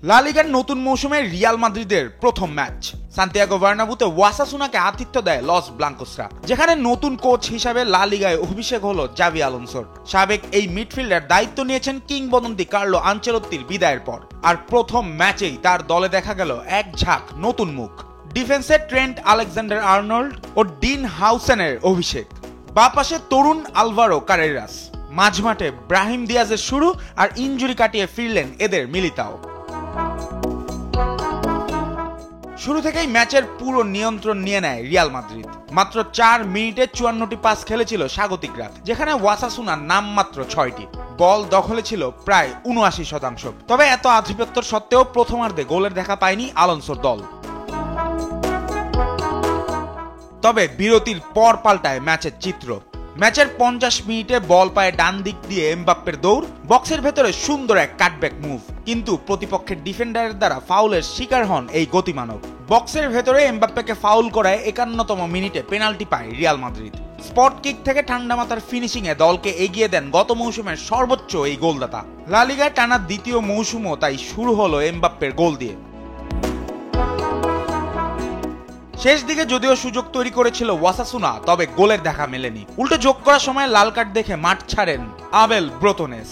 লা লিগার নতুন মৌসুমে রিয়াল মাদ্রিদের প্রথম ম্যাচ। সান্তিয়াগো বার্নাবুতে ওয়াসাসুনাকে আতিথ্য দেয় লস ব্লাঙ্কোসরা, যেখানে নতুন কোচ হিসাবে লা লিগায় অভিষেক হলো জাভি আলোনসোর। সাবেক এই মিডফিল্ডার দায়িত্ব নিয়েছেন কিংবদন্তি কার্লো আনচেলত্তির বিদায়ের পর, আর প্রথম ম্যাচেই তার দলে দেখা গেল এক ঝাঁক নতুন মুখ। ডিফেন্সে ট্রেন্ট আলেকজান্ডার আর্নল্ড ও ডিন হাউসেনের অভিষেক, বাঁ পাশে তরুণ আলভারো কারেরাস, মাঝমাঠে ব্রাহিম দিয়াজের শুরু, আর ইনজুরি কাটিয়ে ফিরলেন এদের মিলিতাও। শুরু থেকেই ম্যাচের পুরো নিয়ন্ত্রণ নিয়ে নেয় রিয়াল মাদ্রিদ। মাত্র 4 মিনিটে 54টি পাস খেলেছিল স্বাগতিকরা, যেখানে ওয়াসাসুনার নামমাত্র 6টি। বল দখলে ছিল প্রায় 79%। তবে এত আধিপত্যের সত্ত্বেও প্রথমার্ধে গোলের দেখা পায়নি আলোনসোর দল। তবে বিরতির পর পাল্টায় ম্যাচের চিত্র। ম্যাচের 50 মিনিটে বল পায়ে ডান দিক দিয়ে এমবাপ্পের দৌড়, বক্সের ভেতরে সুন্দর এক কাটব্যাক মুভ, কিন্তু প্রতিপক্ষের ডিফেন্ডারের দ্বারা ফাউলের শিকার হন এই গতিমানব। বক্সের ভেতরে এমবাপ্পেকে ফাউল করায় 51তম মিনিটে পেনাল্টি পায় রিয়াল মাদ্রিদ। স্পট কিক থেকে ঠান্ডা মাথার ফিনিশিং এ দলকে এগিয়ে দেন গত মৌসুমের সর্বোচ্চ এই গোলদাতা। লা লিগায় টানা দ্বিতীয় মৌসুমও তাই শুরু হলো এমবাপ্পের গোল দিয়ে। শেষ দিকে যদিও সুযোগ তৈরি করেছিল ওয়াসাসুনা, তবে গোলের দেখা মেলেনি। উল্টো যোগ করার সময় লাল কার্ড দেখে মাঠ ছাড়েন আবেল ব্রোতোনেস।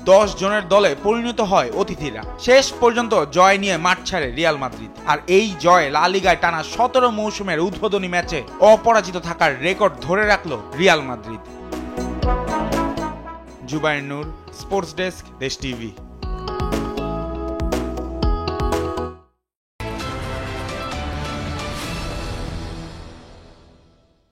10 জনের দলে পরিণত হয় অতিথিরা। শেষ পর্যন্ত জয় নিয়ে মাঠ ছাড়ে রিয়াল মাদ্রিদ, আর এই জয় লা লিগায় টানা 17 মৌসুমের উদ্বোধনী ম্যাচে অপরাজিত থাকার রেকর্ড ধরে রাখল রিয়াল মাদ্রিদ। জুবায়ের নূর, স্পোর্টস ডেস্ক, দেশ টিভি।